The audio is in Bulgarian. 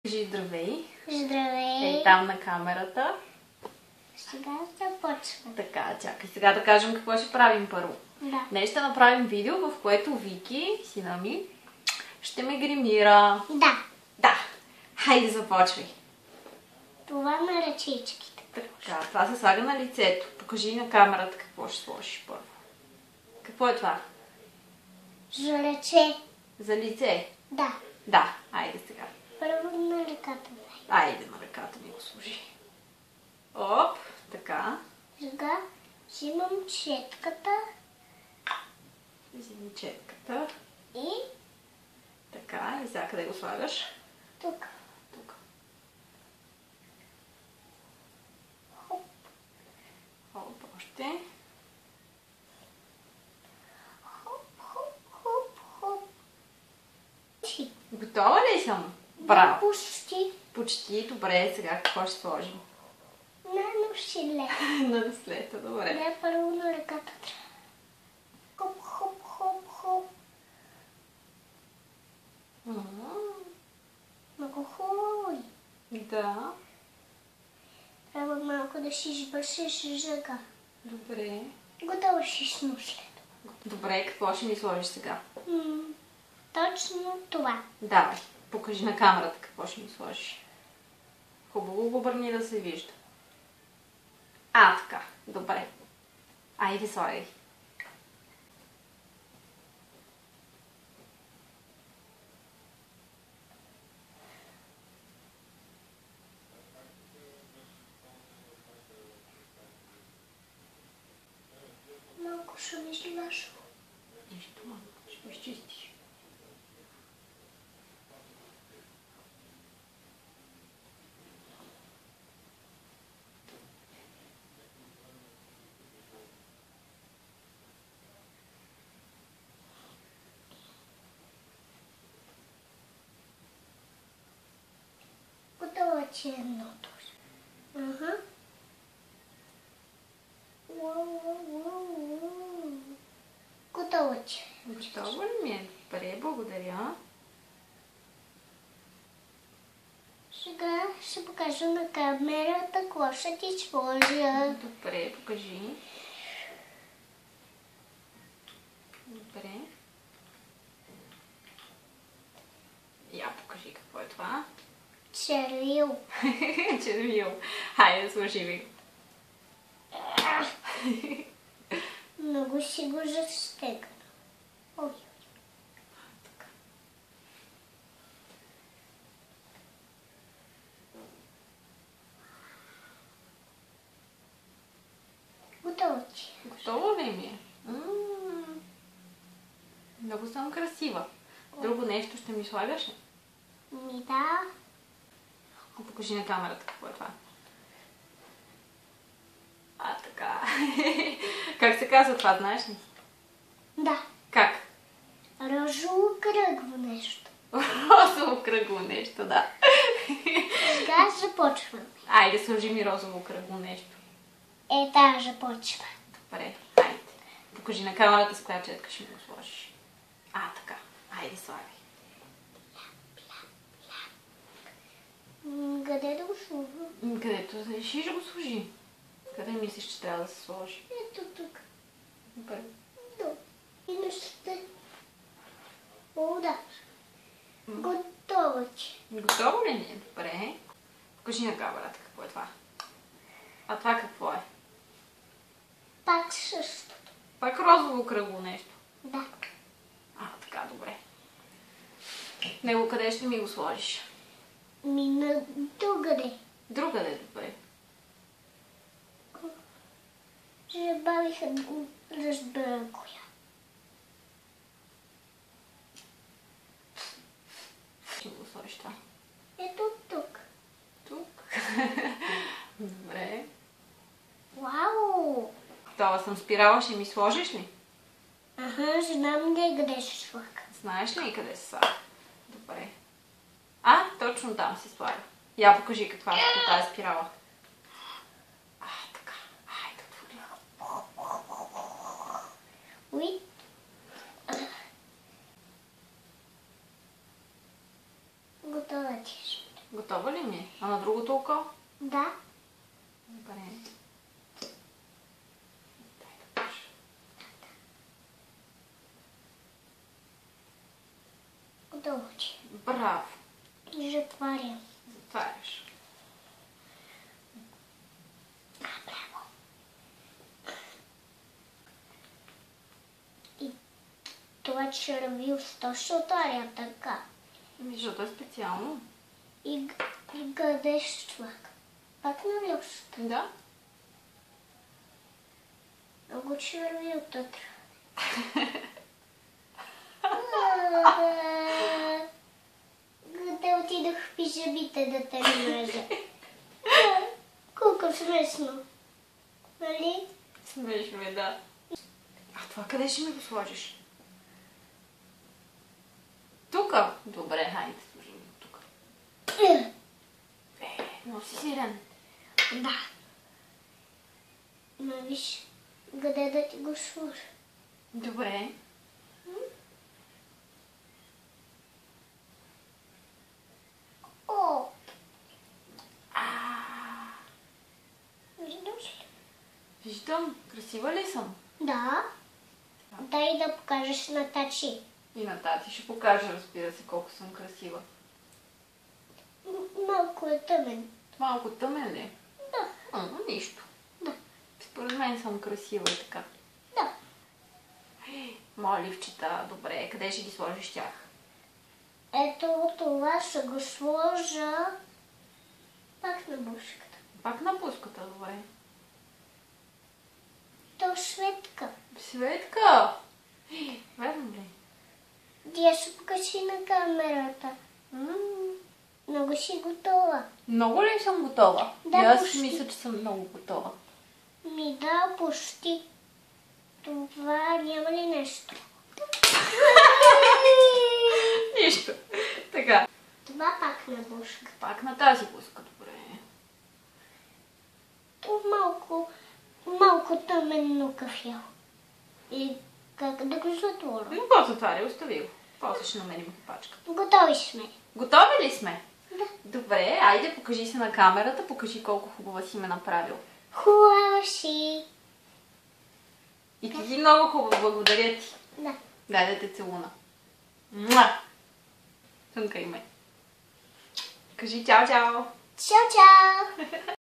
Кажи здравей. Здравей! Ей там на камерата. Сега започвам. Така, чакай сега да кажем какво ще правим първо. Да. Днес ще направим видео, в което Вики, сина ми, ще ме гримира. Да. Да. Хайде започвай. Това на ръчичките. Така, това се слага на лицето. Покажи на камерата какво ще сложиш първо. Какво е това? За ръце. За лице? Да. Да. Айде сега. Първо на ръката. Айде на ръката ми го служи. Оп, така. Сега взимам четката Вземи четката. и Така, и сега къде го слагаш? тук. Тук. Хоп. Хоп, още. Хоп, хоп, хоп, хоп. Ти. Готова ли съм? Браво! Почти. Почти. Добре, сега какво ще сложим? На носиле. На наследство, добре. Не, първо на ръката трябва. Хоп, хоп, хоп, хоп. Много хубаво е. Да, Трябва малко да си избършиш жъга. добре. Готово си с нослето. Добре, какво ще ми сложиш сега? Точно това. Давай, покажи на камерата какво ще ми сложиш. Хубаво го обърни да се вижда. Така, добре. Айде, слагай. Малко ще ми излаша. Нищо, ще го изчистиш. Готово ти е едното. Ага. Готово ти е. Готово ли ми е? Добре, благодаря. Сега ще покажа на камерата какво ще ти сложа. Добре, покажи. Добре. Я покажи какво е това. Червил. Червил. Хайде, служи ми. Много си го застегна. Ой. Готово ти е. Готово ли ми е? Много съм красива. Друго нещо ще ми слагаш ли? Да. Покажи на камерата какво е това. Така. Как се казва това, знаеш ли? Да. Как? Розово кръгло нещо. Розово кръгло нещо, да. Сега започвам. Айде, сложи ми розово кръгло нещо. Да, започва. Добре, айде. Покажи на камерата с коя четка ще ми го сложиш. Така. Айде, слагай. Къде да го сложа? Където решиш го служи. Къде мислиш, че трябва да се сложи? Ето тук. Добре. Да. И не ще. Да. Готово ти. Готово ли ми е? Добре. Покажи на камерата какво е това. Това какво е? Пак същото. Пак розово кръгло нещо. Да. Така, добре. Него къде ще ми го сложиш? Мина другаде. Другаде, добре. Забавиха да го разбера коя. Ще го сложиш това. Ето тук. Тук. Добре. Вау! Това съм спирала, ще ми сложиш ли? Знам къде ще слага. Знаеш ли къде се слага? Добре. Точно там се слага. Я покажи каква е тази спирала. Така. Айде, отвори. Уи. Готова ти. Готова ли ми е? А на другото око? Да. Добре. Дай да пиша. Готово ти. Браво. Затварям. Затваряш. Браво. И това червилсто ще отваря така. Защото е специално. И гъдеш чвак. Пак на люшата. Да. Много червилта трябва. Къде отидох в пижамите да те мрежа. Колко смешно. Нали? Смешно е, да. А това къде ще ми го сложиш? Тука? Добре, хайде, сложим го тук. Но си сирен. Да. Ма виж, къде да ти го сложа? Добре. О! А, Виждаш ли? виждам. Красива ли съм? Да. Дай да покажеш на тачи. И на тати ще покажа, разбира се, колко съм красива. Малко е тъмен. Малко тъмен ли? Да. Нищо. Да. Според мен съм красива и така. Да. Моливчета, добре. Къде ще ги сложиш тях? Ето това ще го сложа пак на бушката. Пак на пуската, добре. То Светка. Светка! Верно ли? Тя ще покажи на камерата. Много си готова. Много ли съм готова? Да, И аз почти. мисля, че съм много готова. Ми да, почти. Това няма ли нещо? Нищо. Така. Това пак на бушка. Пак на тази пуска, добре. Малко тъменно кафял. И как да го затворя? Но какво затваря? Остави го. После ще намерим пачката. Готови сме. Готови ли сме? Да. Добре, айде покажи се на камерата, покажи колко хубава си ме направил. Хубаво си. И ти си много хубава, благодаря ти. Да. Дай да те целуна. Муа! Тънкай ме. Кажи чао-чао. Чао, чао.